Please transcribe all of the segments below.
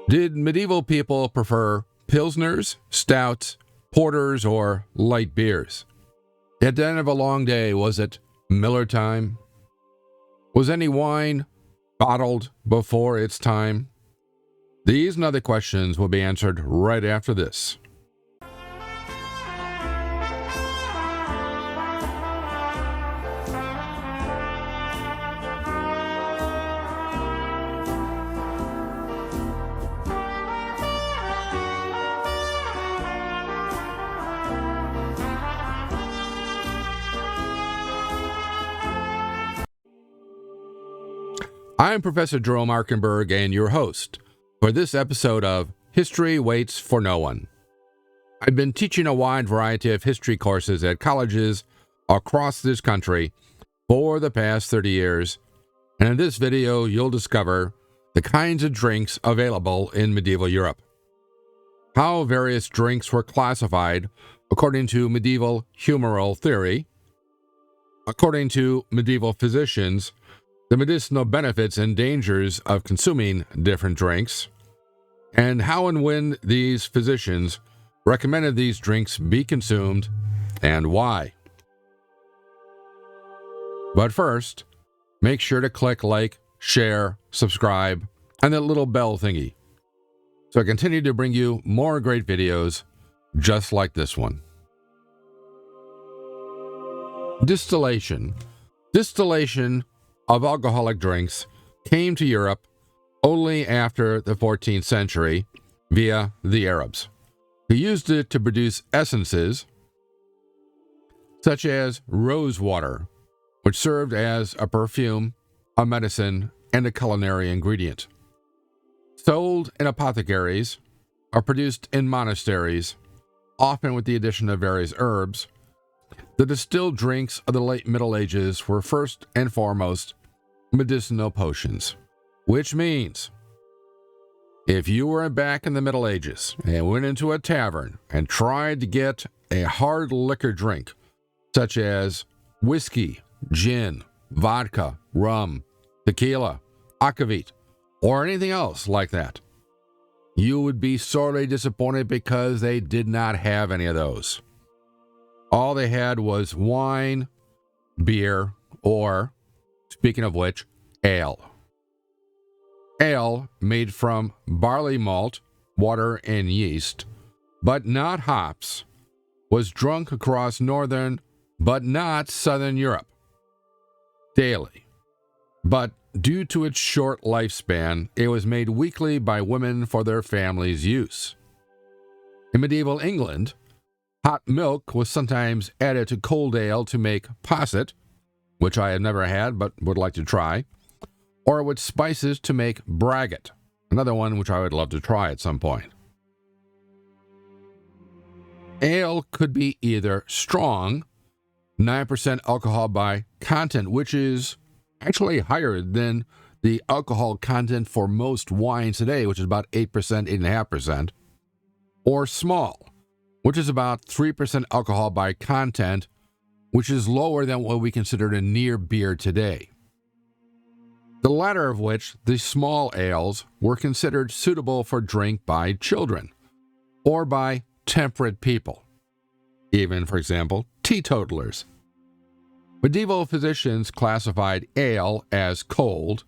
Did medieval people prefer Pilsners, stouts, porters, or light beers? At the end of a long day, was it Miller time? Was any wine bottled before its time? These and other questions will be answered right after this. I'm Professor Jerome Arkenberg and your host for this episode of History Waits for No One. I've been teaching a wide variety of history courses at colleges across this country for the past 30 years, and in this video you'll discover the kinds of drinks available in medieval Europe, how various drinks were classified according to medieval humoral theory, according to medieval physicians, the medicinal benefits and dangers of consuming different drinks, and how and when these physicians recommended these drinks be consumed and why. But first, make sure to click like, share, subscribe, and that little bell thingy, so I continue to bring you more great videos just like this one. Distillation of alcoholic drinks came to Europe only after the 14th century via the Arabs, who used it to produce essences such as rose water, which served as a perfume, a medicine, and a culinary ingredient. Sold in apothecaries or produced in monasteries, often with the addition of various herbs, the distilled drinks of the late Middle Ages were first and foremost medicinal potions, which means if you were back in the Middle Ages and went into a tavern and tried to get a hard liquor drink, such as whiskey, gin, vodka, rum, tequila, aquavit, or anything else like that, you would be sorely disappointed because they did not have any of those. All they had was wine, beer, or, speaking of which, ale. Ale made from barley malt, water, and yeast, but not hops, was drunk across northern but not southern Europe daily. But due to its short lifespan, it was made weekly by women for their families' use. In medieval England, hot milk was sometimes added to cold ale to make posset, which I have never had but would like to try, or with spices to make Braggot, another one which I would love to try at some point. Ale could be either strong, 9% alcohol by content, which is actually higher than the alcohol content for most wines today, which is about 8%, 8.5%, or small, which is about 3% alcohol by content, which is lower than what we consider a near beer today. The latter of which, the small ales, were considered suitable for drink by children or by temperate people, even, for example, teetotalers. Medieval physicians classified ale as cold,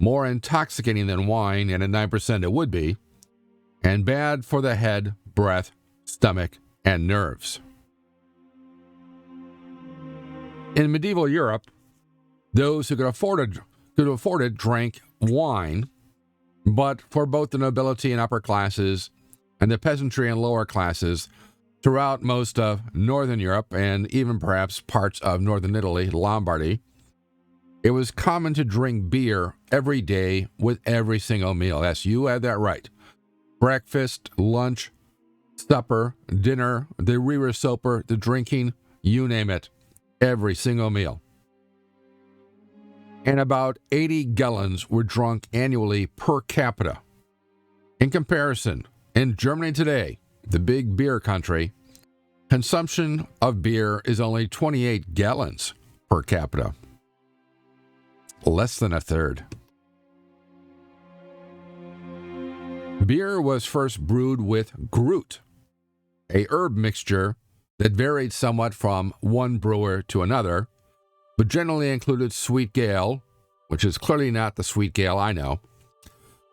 more intoxicating than wine, and at 9% it would be, and bad for the head, breath, stomach, and nerves. In medieval Europe, those who could afford it drank wine, but for both the nobility and upper classes and the peasantry and lower classes throughout most of northern Europe and even perhaps parts of northern Italy, Lombardy, it was common to drink beer every day with every single meal. Yes, you had that right. Breakfast, lunch, supper, dinner, the re-soper, the drinking, you name it, every single meal. And about 80 gallons were drunk annually per capita. In comparison, in Germany today, the big beer country, consumption of beer is only 28 gallons per capita. Less than a third. Beer was first brewed with Gruit, a herb mixture that varied somewhat from one brewer to another, but generally included sweet gale, which is clearly not the sweet gale I know,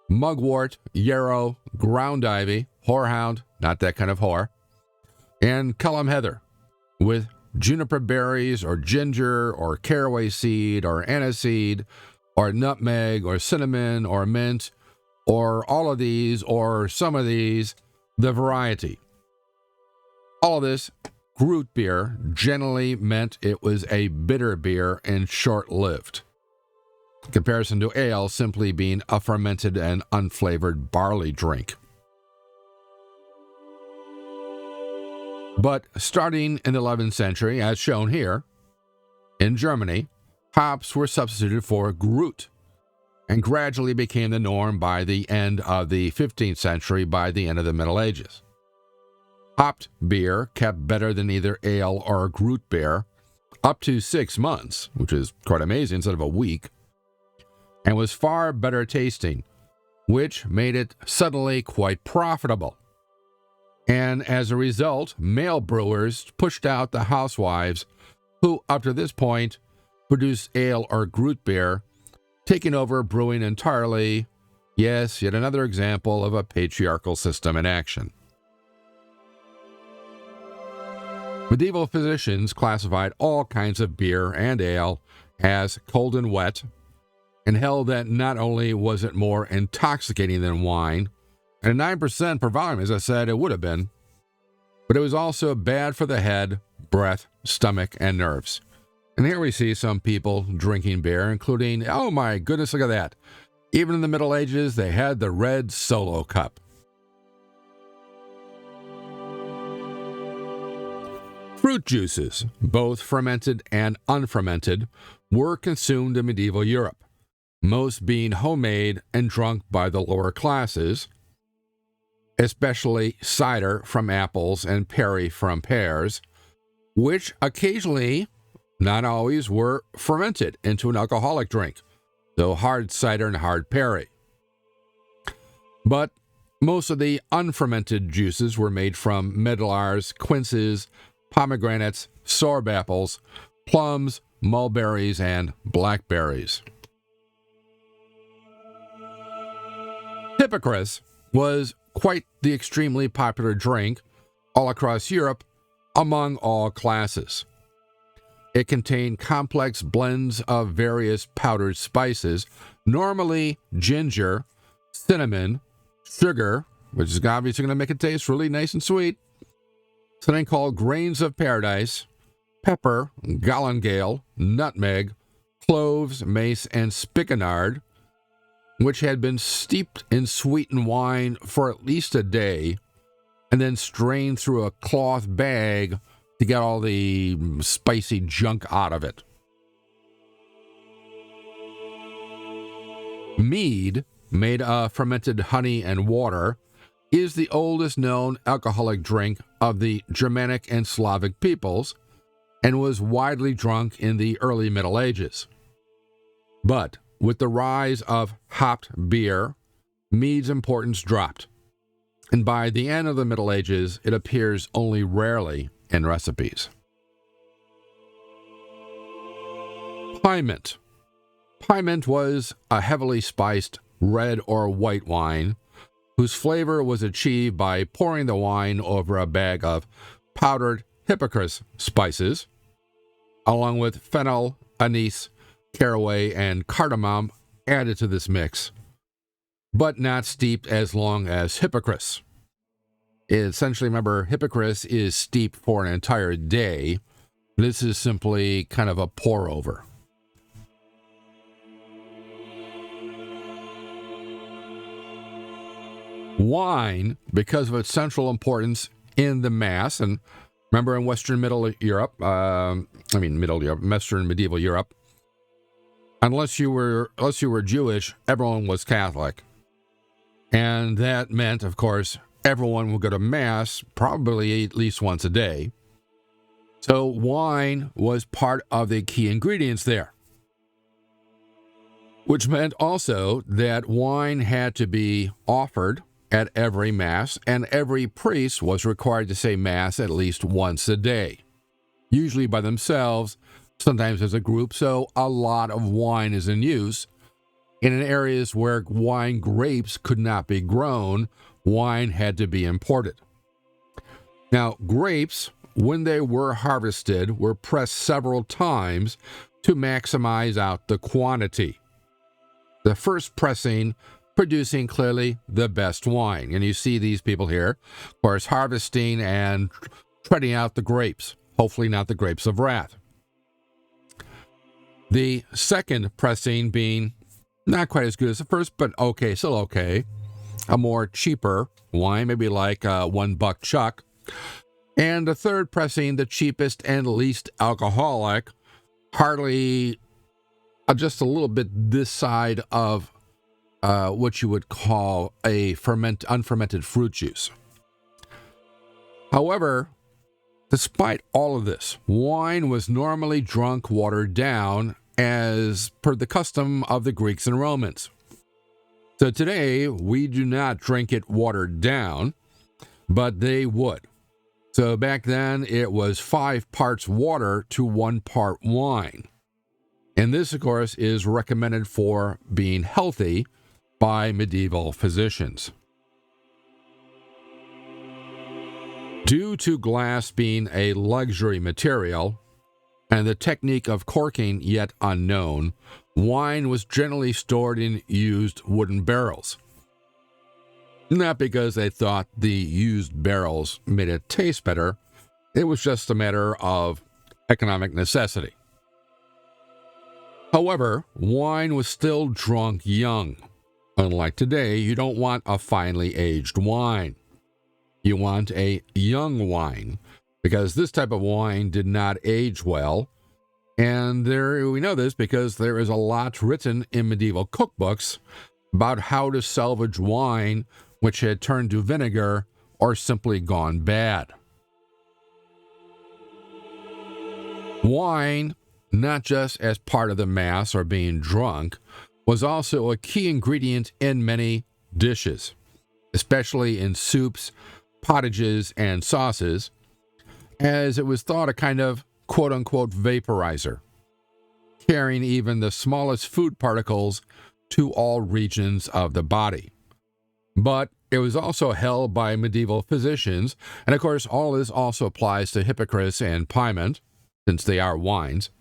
mugwort, yarrow, ground ivy, horehound, not that kind of whore, and Cullum heather, with juniper berries or ginger or caraway seed or aniseed or nutmeg or cinnamon or mint or all of these or some of these, the variety. All of this Gruit beer generally meant it was a bitter beer and short-lived, in comparison to ale simply being a fermented and unflavored barley drink. But starting in the 11th century, as shown here, in Germany, hops were substituted for Gruit and gradually became the norm by the end of the 15th century, by the end of the Middle Ages. Hopped beer kept better than either ale or Gruit beer up to 6 months, which is quite amazing, instead of a week, and was far better tasting, which made it suddenly quite profitable. And as a result, male brewers pushed out the housewives who, up to this point, produced ale or Gruit beer, taking over brewing entirely. Yes, yet another example of a patriarchal system in action. Medieval physicians classified all kinds of beer and ale as cold and wet, and held that not only was it more intoxicating than wine, and 9% per volume, as I said, it would have been, but it was also bad for the head, breath, stomach, and nerves. And here we see some people drinking beer, including, oh my goodness, look at that. Even in the Middle Ages, they had the red Solo cup. Fruit juices, both fermented and unfermented, were consumed in medieval Europe, most being homemade and drunk by the lower classes, especially cider from apples and perry from pears, which occasionally, not always, were fermented into an alcoholic drink, though hard cider and hard perry. But most of the unfermented juices were made from medlars, quinces, pomegranates, sorb apples, plums, mulberries, and blackberries. Hippocras was quite the extremely popular drink all across Europe among all classes. It contained complex blends of various powdered spices, normally ginger, cinnamon, sugar, which is obviously going to make it taste really nice and sweet, something called grains of paradise, pepper, galangale, nutmeg, cloves, mace, and spikenard, which had been steeped in sweetened wine for at least a day, and then strained through a cloth bag to get all the spicy junk out of it. Mead, made of fermented honey and water, is the oldest known alcoholic drink of the Germanic and Slavic peoples, and was widely drunk in the early Middle Ages. But with the rise of hopped beer, mead's importance dropped, and by the end of the Middle Ages, it appears only rarely in recipes. Pyment. Pyment was a heavily spiced red or white wine whose flavor was achieved by pouring the wine over a bag of powdered Hippocras spices, along with fennel, anise, caraway, and cardamom added to this mix, but not steeped as long as Hippocras. Essentially, remember, Hippocras is steeped for an entire day. This is simply kind of a pour-over. Wine, because of its central importance in the Mass, and remember in Western Medieval Europe, Western Medieval Europe, unless you were Jewish, everyone was Catholic, and that meant, of course, everyone would go to Mass probably at least once a day. So wine was part of the key ingredients there, which meant also that wine had to be offered at every Mass, and every priest was required to say Mass at least once a day, usually by themselves, sometimes as a group, so a lot of wine is in use. In areas where wine grapes could not be grown, wine had to be imported. Now, grapes, when they were harvested, were pressed several times to maximize out the quantity. The first pressing producing clearly the best wine. And you see these people here, of course, harvesting and treading out the grapes, hopefully not the grapes of wrath. The second pressing being not quite as good as the first, but okay, still okay. A more cheaper wine, maybe like $1 Chuck. And the third pressing, the cheapest and least alcoholic, hardly just a little bit this side of what you would call a unfermented fruit juice. However, despite all of this, wine was normally drunk watered down as per the custom of the Greeks and Romans. So today, we do not drink it watered down, but they would. So back then, it was 5 parts water to 1 part wine. And this, of course, is recommended for being healthy by medieval physicians. Due to glass being a luxury material and the technique of corking yet unknown, wine was generally stored in used wooden barrels. Not because they thought the used barrels made it taste better, it was just a matter of economic necessity. However, wine was still drunk young. Unlike today, you don't want a finely aged wine. You want a young wine, because this type of wine did not age well. And we know this because there is a lot written in medieval cookbooks about how to salvage wine which had turned to vinegar or simply gone bad. Wine, not just as part of the Mass or being drunk, was also a key ingredient in many dishes, especially in soups, pottages, and sauces, as it was thought a kind of quote-unquote vaporizer, carrying even the smallest food particles to all regions of the body. But it was also held by medieval physicians, and of course all this also applies to Hippocras and Pyment, since they are wines,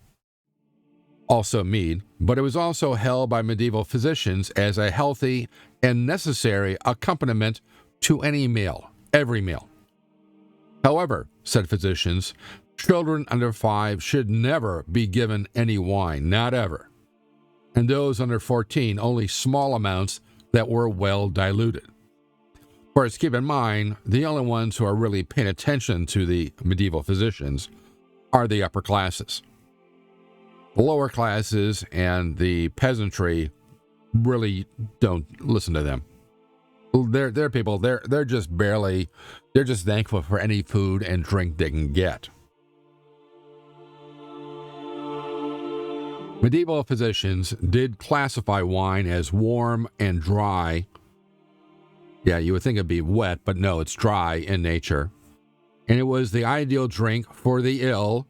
also Mead, but it was also held by medieval physicians as a healthy and necessary accompaniment to any meal, every meal. However, said physicians, children under 5 should never be given any wine, not ever, and those under 14 only small amounts that were well diluted. Of course, keep in mind, the only ones who are really paying attention to the medieval physicians are the upper classes. The lower classes and the peasantry really don't listen to them. They're people, they're just thankful for any food and drink they can get. Medieval physicians did classify wine as warm and dry. Yeah, you would think it'd be wet, but no, it's dry in nature. And it was the ideal drink for the ill,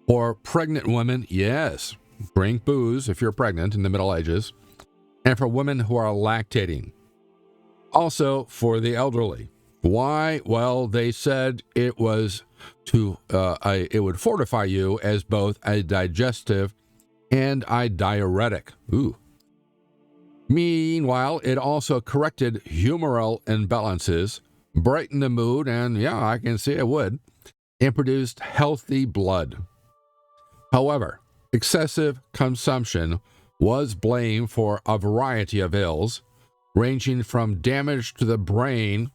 or pregnant women, yes, drink booze if you're pregnant in the Middle Ages, and for women who are lactating. Also for the elderly. Why? Well, they said it was it would fortify you as both a digestive and a diuretic. Ooh. Meanwhile, it also corrected humoral imbalances, brightened the mood, and yeah, I can see it would, and produced healthy blood. However, excessive consumption was blamed for a variety of ills, ranging from damage to the brain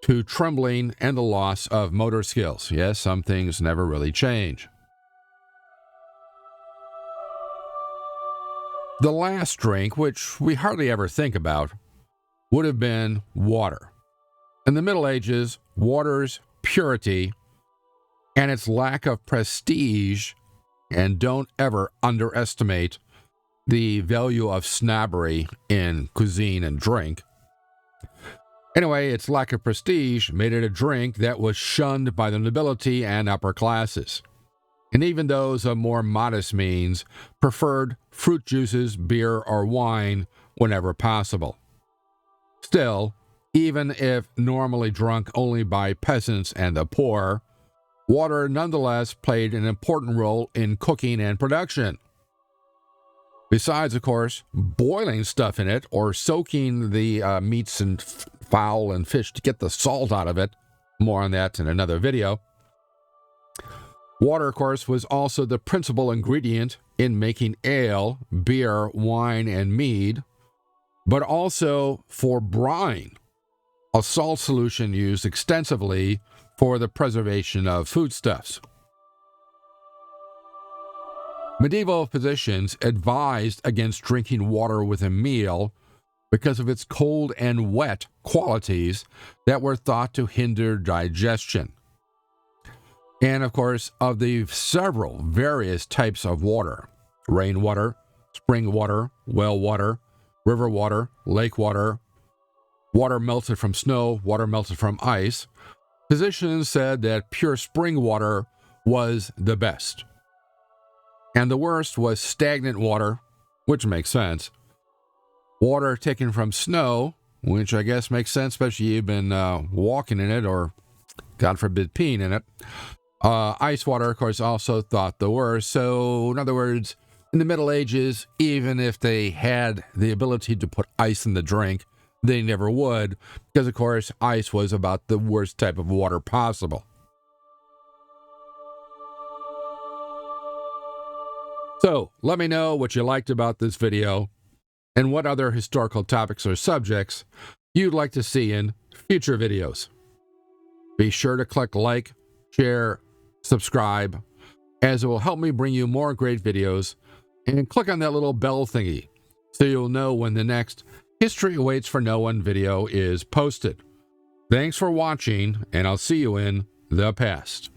to trembling and the loss of motor skills. Yes, some things never really change. The last drink, which we hardly ever think about, would have been water. In the Middle Ages, water's purity and its lack of prestige, and don't ever underestimate the value of snobbery in cuisine and drink, Anyway, its lack of prestige made it a drink that was shunned by the nobility and upper classes. And even those of more modest means preferred fruit juices, beer, or wine whenever possible. Still, even if normally drunk only by peasants and the poor, water nonetheless played an important role in cooking and production. Besides, of course, boiling stuff in it or soaking the meats and fowl and fish to get the salt out of it. More on that in another video. Water, of course, was also the principal ingredient in making ale, beer, wine, and mead, but also for brine, a salt solution used extensively for the preservation of foodstuffs. Medieval physicians advised against drinking water with a meal because of its cold and wet qualities that were thought to hinder digestion. And, of course, of the several various types of water, rainwater, spring water, well water, river water, lake water, water melted from snow, water melted from ice, physicians said that pure spring water was the best. And the worst was stagnant water, which makes sense. Water taken from snow, which I guess makes sense, especially you've been walking in it or, God forbid, peeing in it. Ice water, of course, also thought the worst. So, in other words, in the Middle Ages, even if they had the ability to put ice in the drink, they never would, because, of course, ice was about the worst type of water possible. So, let me know what you liked about this video and what other historical topics or subjects you'd like to see in future videos. Be sure to click like, share, subscribe, as it will help me bring you more great videos, and click on that little bell thingy so you'll know when the next History Awaits for No One video is posted. Thanks for watching, and I'll see you in the past.